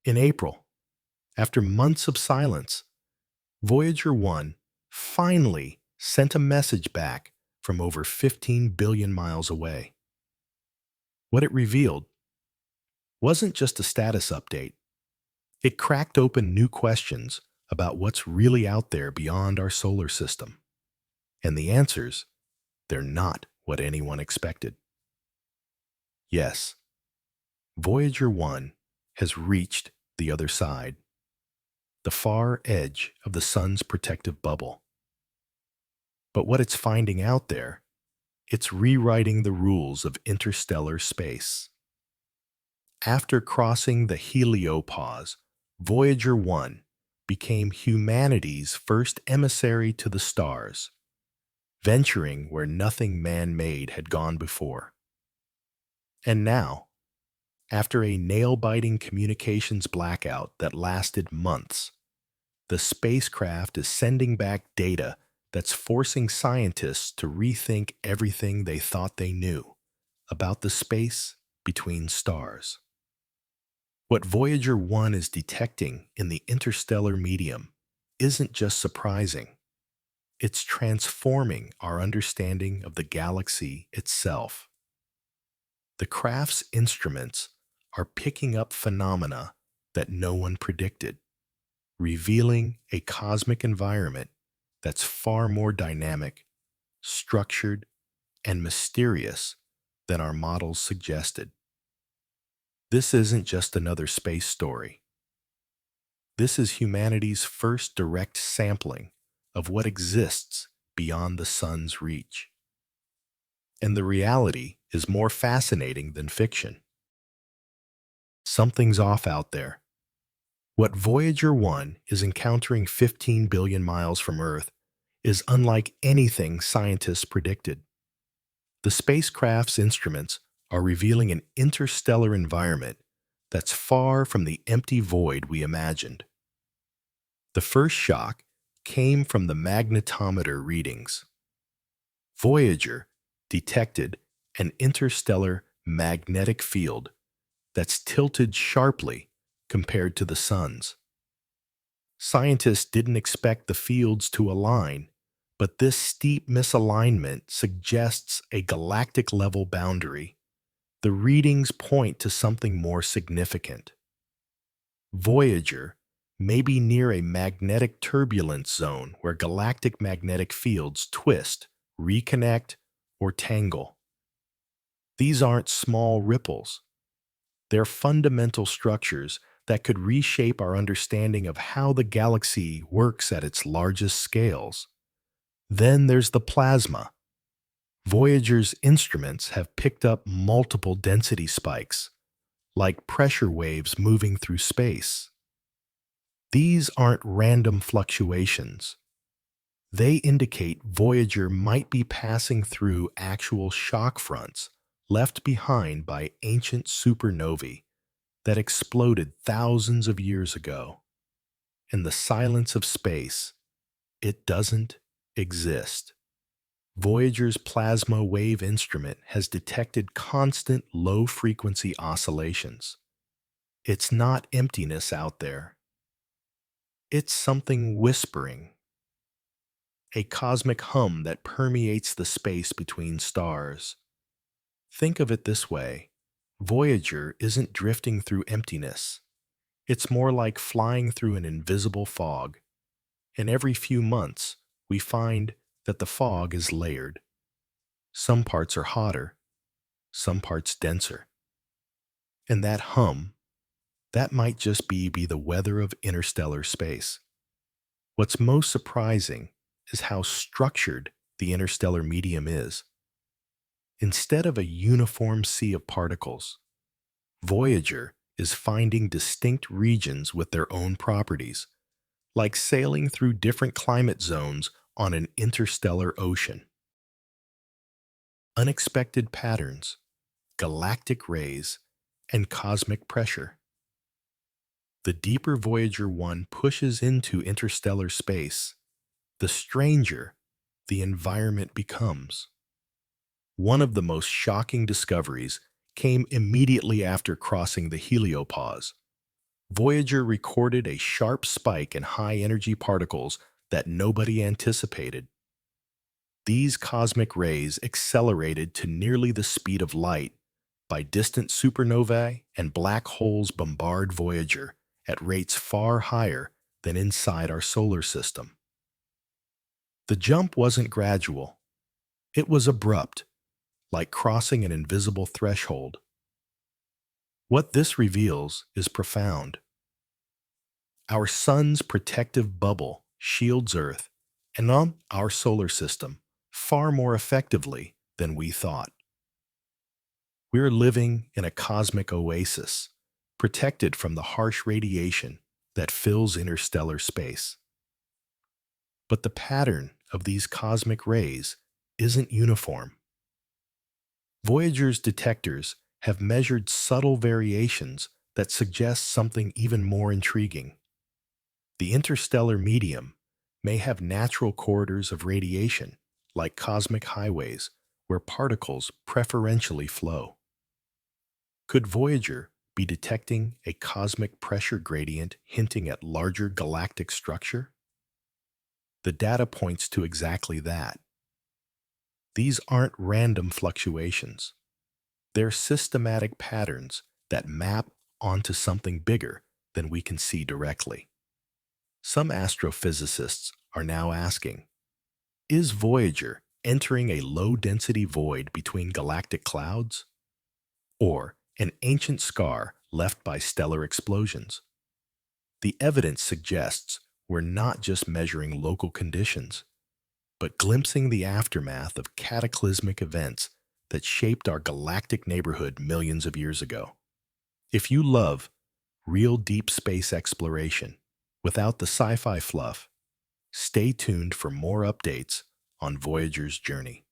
In April, after months of silence, Voyager 1 finally sent a message back from over 15 billion miles away. What it revealed wasn't just a status update. It cracked open new questions about what's really out there beyond our solar system. And the answers, they're not what anyone expected. Yes, Voyager 1 has reached the other side, the far edge of the sun's protective bubble. But what it's finding out there, it's rewriting the rules of interstellar space. After crossing the heliopause, Voyager 1 became humanity's first emissary to the stars, venturing where nothing man-made had gone before. And now, after a nail-biting communications blackout that lasted months, the spacecraft is sending back data that's forcing scientists to rethink everything they thought they knew about the space between stars. What Voyager 1 is detecting in the interstellar medium isn't just surprising. It's transforming our understanding of the galaxy itself. The craft's instruments are picking up phenomena that no one predicted, revealing a cosmic environment that's far more dynamic, structured, and mysterious than our models suggested. This isn't just another space story. This is humanity's first direct sampling of what exists beyond the sun's reach. And the reality is more fascinating than fiction. Something's off out there. What Voyager 1 is encountering 15 billion miles from Earth is unlike anything scientists predicted. The spacecraft's instruments are revealing an interstellar environment that's far from the empty void we imagined. The first shock came from the magnetometer readings. Voyager detected an interstellar magnetic field that's tilted sharply compared to the sun's. Scientists didn't expect the fields to align, but this steep misalignment suggests a galactic-level boundary. The readings point to something more significant. Voyager may be near a magnetic turbulence zone where galactic magnetic fields twist, reconnect, or tangle. These aren't small ripples. They're fundamental structures that could reshape our understanding of how the galaxy works at its largest scales. Then there's the plasma. Voyager's instruments have picked up multiple density spikes, like pressure waves moving through space. These aren't random fluctuations. They indicate Voyager might be passing through actual shock fronts left behind by ancient supernovae that exploded thousands of years ago. In the silence of space, it doesn't exist. Voyager's plasma wave instrument has detected constant low-frequency oscillations. It's not emptiness out there. It's something whispering, a cosmic hum that permeates the space between stars. Think of it this way. Voyager isn't drifting through emptiness. It's more like flying through an invisible fog. And every few months, we find that the fog is layered. Some parts are hotter, some parts denser. And that hum, that might just be the weather of interstellar space. What's most surprising is how structured the interstellar medium is. Instead of a uniform sea of particles, Voyager is finding distinct regions with their own properties, like sailing through different climate zones on an interstellar ocean. Unexpected patterns, galactic rays, and cosmic pressure. The deeper Voyager 1 pushes into interstellar space, the stranger the environment becomes. One of the most shocking discoveries came immediately after crossing the heliopause. Voyager recorded a sharp spike in high-energy particles that nobody anticipated. These cosmic rays accelerated to nearly the speed of light by distant supernovae, and black holes bombard Voyager at rates far higher than inside our solar system. The jump wasn't gradual. It was abrupt, like crossing an invisible threshold. What this reveals is profound. Our sun's protective bubble shields Earth and our solar system far more effectively than we thought. We're living in a cosmic oasis, protected from the harsh radiation that fills interstellar space. But the pattern of these cosmic rays isn't uniform. Voyager's detectors have measured subtle variations that suggest something even more intriguing. The interstellar medium may have natural corridors of radiation, like cosmic highways, where particles preferentially flow. Could Voyager be detecting a cosmic pressure gradient hinting at larger galactic structure? The data points to exactly that. These aren't random fluctuations. They're systematic patterns that map onto something bigger than we can see directly. Some astrophysicists are now asking, is Voyager entering a low-density void between galactic clouds? Or an ancient scar left by stellar explosions? The evidence suggests we're not just measuring local conditions, but glimpsing the aftermath of cataclysmic events that shaped our galactic neighborhood millions of years ago. If you love real deep space exploration without the sci-fi fluff, stay tuned for more updates on Voyager's journey.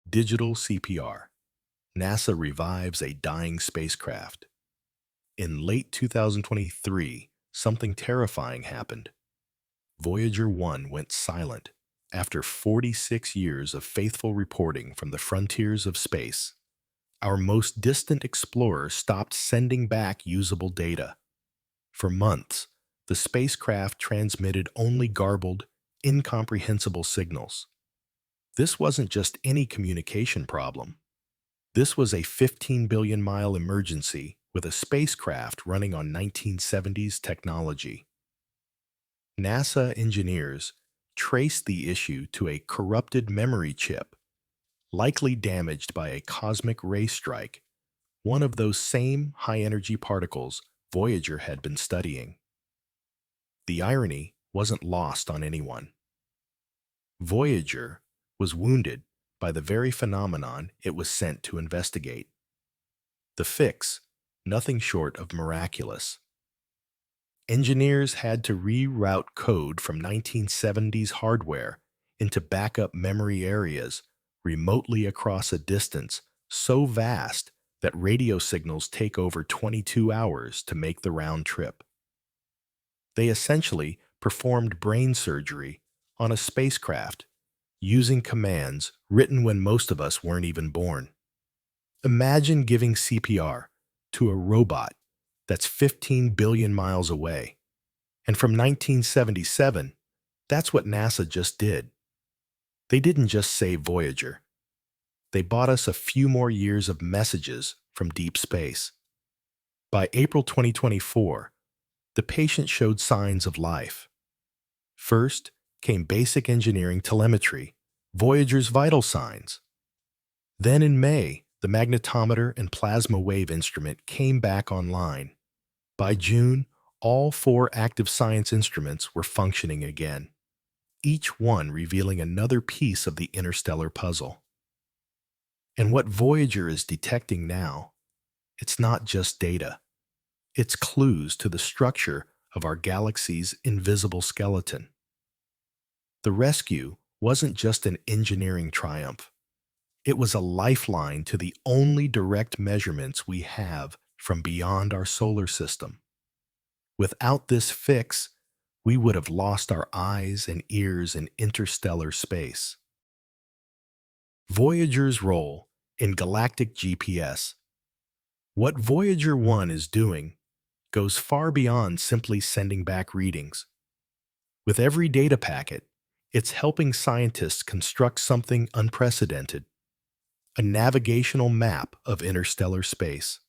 Digital CPR. NASA revives a dying spacecraft. In late 2023, something terrifying happened. Voyager 1 went silent after 46 years of faithful reporting from the frontiers of space. Our most distant explorer stopped sending back usable data. For months, the spacecraft transmitted only garbled, incomprehensible signals. This wasn't just any communication problem. This was a 15 billion mile emergency with a spacecraft running on 1970s technology. NASA engineers traced the issue to a corrupted memory chip, likely damaged by a cosmic ray strike, one of those same high-energy particles Voyager had been studying. The irony wasn't lost on anyone. Voyager was wounded by the very phenomenon it was sent to investigate. The fix, nothing short of miraculous. Engineers had to reroute code from 1970s hardware into backup memory areas remotely across a distance so vast that radio signals take over 22 hours to make the round trip. They essentially performed brain surgery on a spacecraft using commands written when most of us weren't even born. Imagine giving CPR to a robot that's 15 billion miles away. And from 1977, that's what NASA just did. They didn't just save Voyager. They bought us a few more years of messages from deep space. By April 2024, the patient showed signs of life. First came basic engineering telemetry, Voyager's vital signs. Then in May, the magnetometer and plasma wave instrument came back online. By June, all 4 active science instruments were functioning again, each one revealing another piece of the interstellar puzzle. And what Voyager is detecting now, it's not just data. It's clues to the structure of our galaxy's invisible skeleton. The rescue wasn't just an engineering triumph. It was a lifeline to the only direct measurements we have from beyond our solar system. Without this fix, we would have lost our eyes and ears in interstellar space. Voyager's role in galactic GPS. What Voyager 1 is doing goes far beyond simply sending back readings. With every data packet, it's helping scientists construct something unprecedented, a navigational map of interstellar space.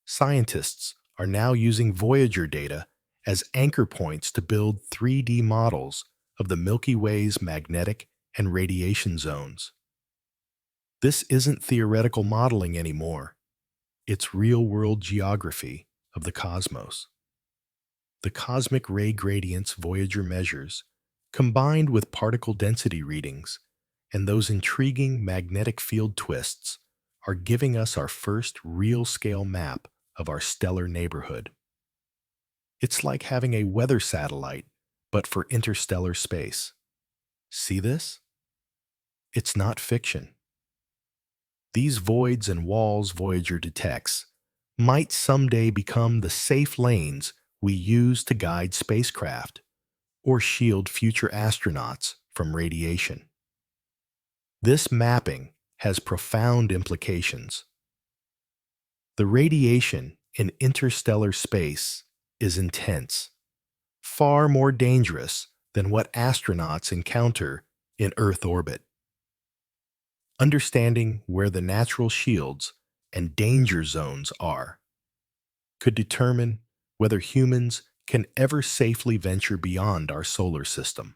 Scientists are now using Voyager data as anchor points to build 3D models of the Milky Way's magnetic and radiation zones. This isn't theoretical modeling anymore. It's real-world geography of the cosmos. The cosmic ray gradients Voyager measures, combined with particle density readings and those intriguing magnetic field twists, are giving us our first real-scale map of our stellar neighborhood. It's like having a weather satellite, but for interstellar space. See this? It's not fiction. These voids and walls Voyager detects might someday become the safe lanes we use to guide spacecraft or shield future astronauts from radiation. This mapping has profound implications. The radiation in interstellar space is intense, far more dangerous than what astronauts encounter in Earth orbit. Understanding where the natural shields and danger zones are could determine whether humans can ever safely venture beyond our solar system.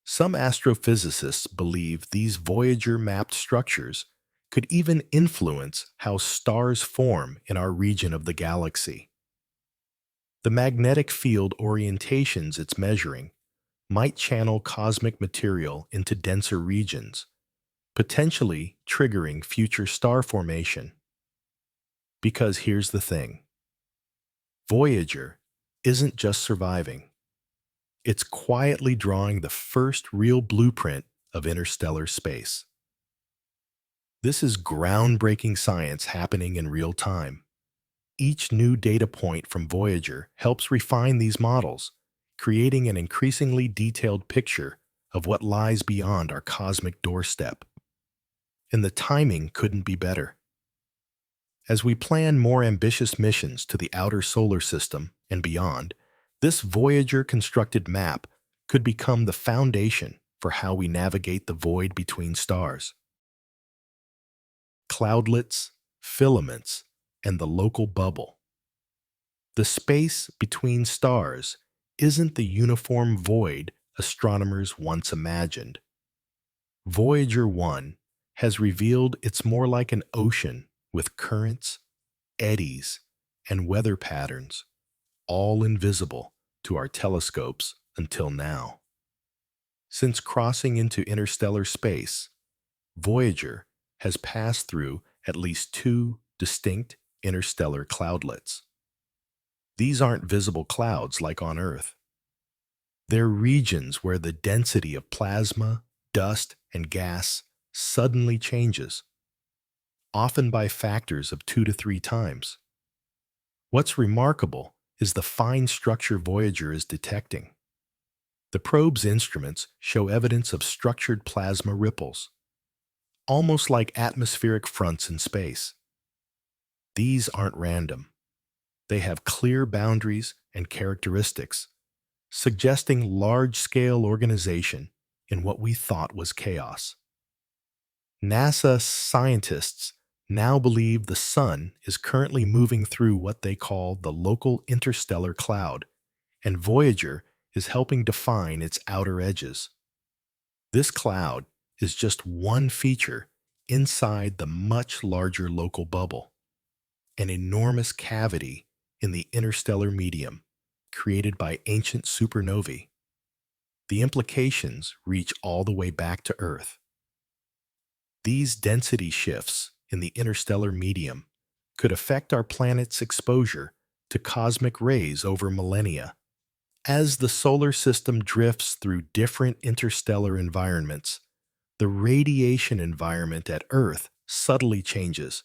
Some astrophysicists believe these Voyager-mapped structures could even influence how stars form in our region of the galaxy. The magnetic field orientations it's measuring might channel cosmic material into denser regions, potentially triggering future star formation. Because here's the thing. Voyager isn't just surviving. It's quietly drawing the first real blueprint of interstellar space. This is groundbreaking science happening in real time. Each new data point from Voyager helps refine these models, creating an increasingly detailed picture of what lies beyond our cosmic doorstep. And the timing couldn't be better. As we plan more ambitious missions to the outer solar system and beyond, this Voyager-constructed map could become the foundation for how we navigate the void between stars. Cloudlets, filaments, and the local bubble. The space between stars isn't the uniform void astronomers once imagined. Voyager 1 has revealed it's more like an ocean with currents, eddies, and weather patterns, all invisible to our telescopes until now. Since crossing into interstellar space, Voyager has passed through at least 2 distinct interstellar cloudlets. These aren't visible clouds like on Earth. They're regions where the density of plasma, dust, and gas suddenly changes, often by factors of 2 to 3 times. What's remarkable is the fine structure Voyager is detecting. The probe's instruments show evidence of structured plasma ripples, almost like atmospheric fronts in space. These aren't random. They have clear boundaries and characteristics, suggesting large-scale organization in what we thought was chaos. NASA scientists now believe the Sun is currently moving through what they call the local interstellar cloud, and Voyager is helping define its outer edges. This cloud is just one feature inside the much larger local bubble, an enormous cavity in the interstellar medium created by ancient supernovae. The implications reach all the way back to Earth. These density shifts in the interstellar medium could affect our planet's exposure to cosmic rays over millennia. As the solar system drifts through different interstellar environments, the radiation environment at Earth subtly changes,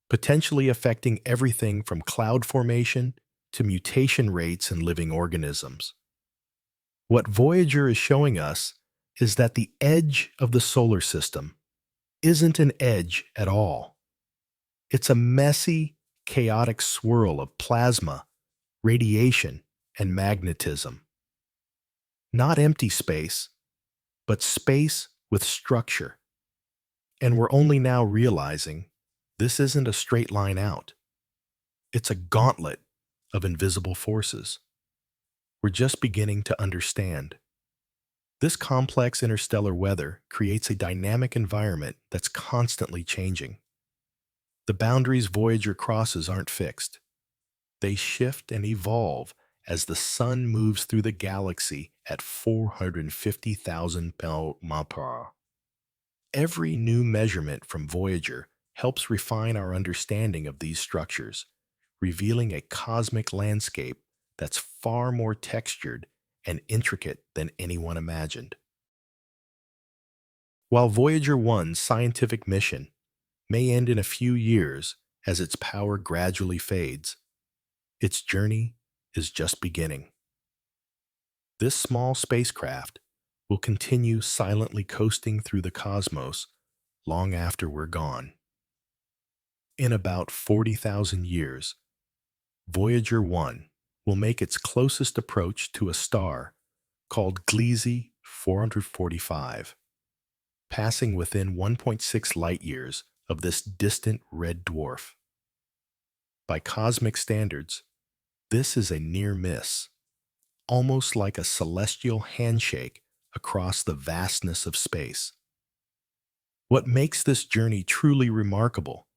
potentially affecting everything from cloud formation to mutation rates in living organisms. What Voyager is showing us is that the edge of the solar system isn't an edge at all. It's a messy, chaotic swirl of plasma, radiation, and magnetism. Not empty space, but space with structure. And we're only now realizing this isn't a straight line out. It's a gauntlet of invisible forces. We're just beginning to understand. This complex interstellar weather creates a dynamic environment that's constantly changing. The boundaries Voyager crosses aren't fixed. They shift and evolve as the sun moves through the galaxy at 450,000 mph. Every new measurement from Voyager helps refine our understanding of these structures, revealing a cosmic landscape that's far more textured and intricate than anyone imagined. While Voyager 1's scientific mission may end in a few years as its power gradually fades, its journey is just beginning. This small spacecraft will continue silently coasting through the cosmos long after we're gone. In about 40,000 years, Voyager 1 will make its closest approach to a star called Gliese 445, passing within 1.6 light-years of this distant red dwarf. By cosmic standards, this is a near miss, almost like a celestial handshake across the vastness of space. What makes this journey truly remarkable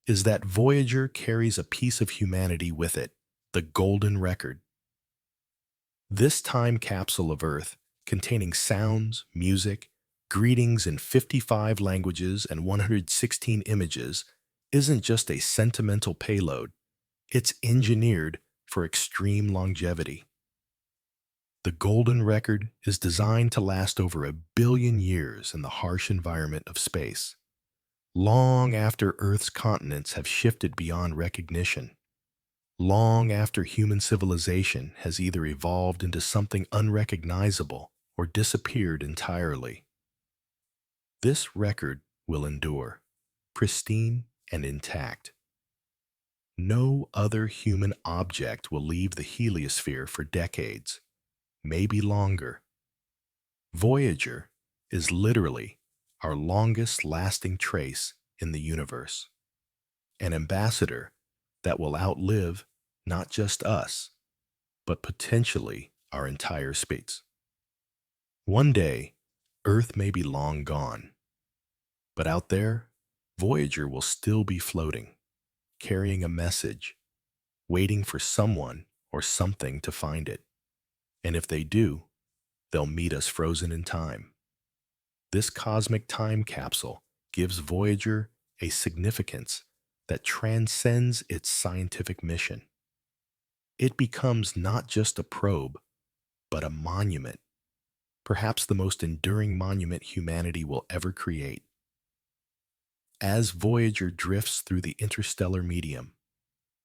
is that Voyager carries a piece of humanity with it, the golden record. This time capsule of Earth, containing sounds, music, greetings in 55 languages and 116 images, isn't just a sentimental payload, it's engineered for extreme longevity. The golden record is designed to last over 1 billion years in the harsh environment of space, long after Earth's continents have shifted beyond recognition, long after human civilization has either evolved into something unrecognizable or disappeared entirely. This record will endure, pristine and intact. No other human object will leave the heliosphere for decades, maybe longer. Voyager is literally our longest lasting trace in the universe, an ambassador that will outlive not just us, but potentially our entire space. One day, Earth may be long gone, but out there, Voyager will still be floating, carrying a message, waiting for someone or something to find it. And if they do, they'll meet us frozen in time. This cosmic time capsule gives Voyager a significance that transcends its scientific mission. It becomes not just a probe, but a monument, perhaps the most enduring monument humanity will ever create. As Voyager drifts through the interstellar medium,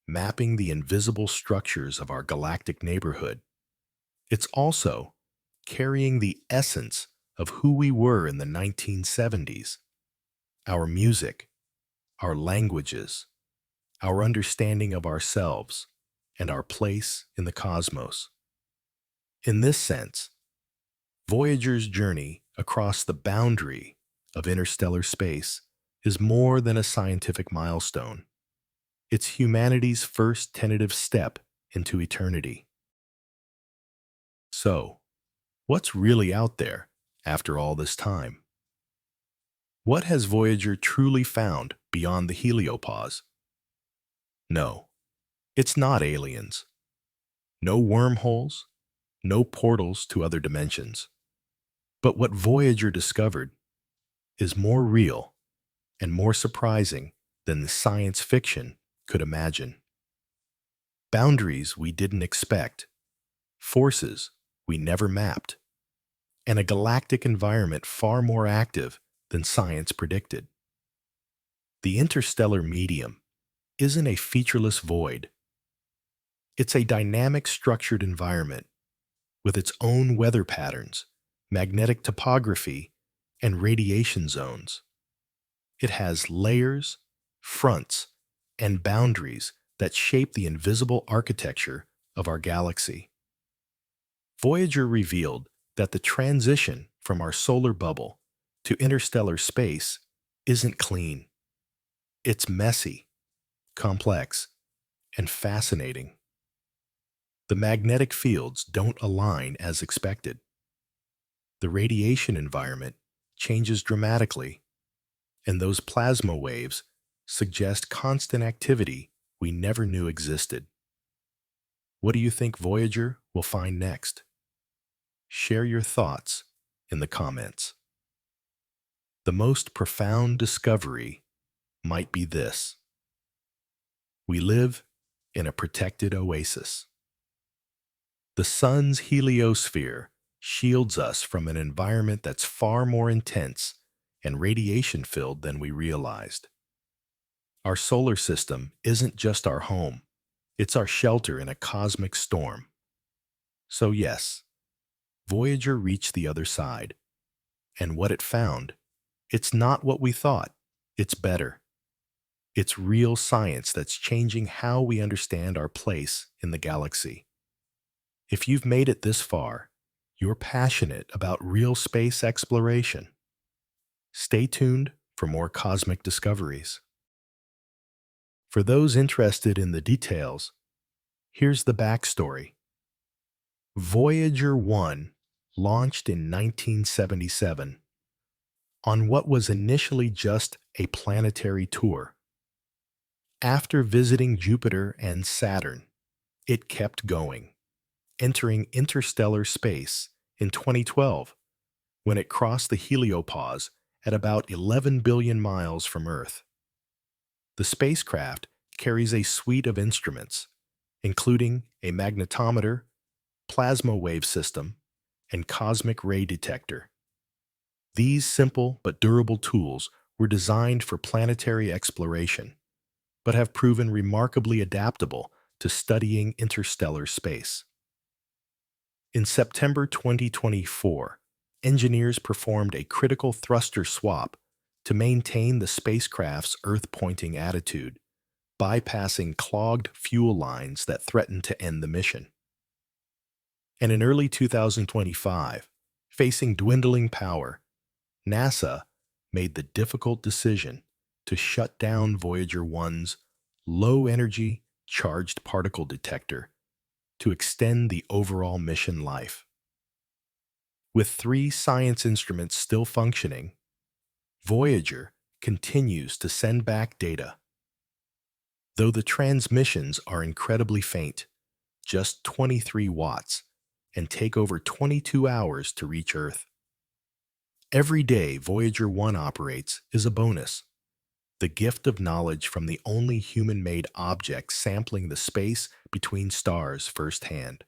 mapping the invisible structures of our galactic neighborhood, it's also carrying the essence of who we were in the 1970s, our music, our languages, our understanding of ourselves, and our place in the cosmos. In this sense, Voyager's journey across the boundary of interstellar space is more than a scientific milestone. It's humanity's first tentative step into eternity. So, what's really out there after all this time? What has Voyager truly found beyond the heliopause? No, it's not aliens. No wormholes, no portals to other dimensions. But what Voyager discovered is more real and more surprising than the science fiction could imagine. Boundaries we didn't expect, forces we never mapped, and a galactic environment far more active than science predicted. The interstellar medium isn't a featureless void. It's a dynamic, structured environment with its own weather patterns, magnetic topography, and radiation zones. It has layers, fronts, and boundaries that shape the invisible architecture of our galaxy. Voyager revealed that the transition from our solar bubble to interstellar space isn't clean. It's messy, complex, and fascinating. The magnetic fields don't align as expected. The radiation environment changes dramatically, and those plasma waves suggest constant activity we never knew existed. What do you think Voyager will find next? Share your thoughts in the comments. The most profound discovery might be this: we live in a protected oasis. The sun's heliosphere shields us from an environment that's far more intense and radiation-filled than we realized. Our solar system isn't just our home, it's our shelter in a cosmic storm. So yes, Voyager reached the other side, and what it found, it's not what we thought, it's better. It's real science that's changing how we understand our place in the galaxy. If you've made it this far, you're passionate about real space exploration. Stay tuned for more cosmic discoveries. For those interested in the details, here's the backstory. Voyager 1 launched in 1977 on what was initially just a planetary tour. After visiting Jupiter and Saturn, it kept going, entering interstellar space in 2012 when it crossed the heliopause at about 11 billion miles from Earth. The spacecraft carries a suite of instruments, including a magnetometer, plasma wave system, and cosmic ray detector. These simple but durable tools were designed for planetary exploration, but have proven remarkably adaptable to studying interstellar space. In September 2024, engineers performed a critical thruster swap to maintain the spacecraft's Earth-pointing attitude, bypassing clogged fuel lines that threatened to end the mission. And in early 2025, facing dwindling power, NASA made the difficult decision to shut down Voyager 1's low-energy charged particle detector to extend the overall mission life. With 3 science instruments still functioning, Voyager continues to send back data. Though the transmissions are incredibly faint, just 23 watts, and take over 22 hours to reach Earth. Every day Voyager 1 operates is a bonus, the gift of knowledge from the only human-made object sampling the space between stars firsthand.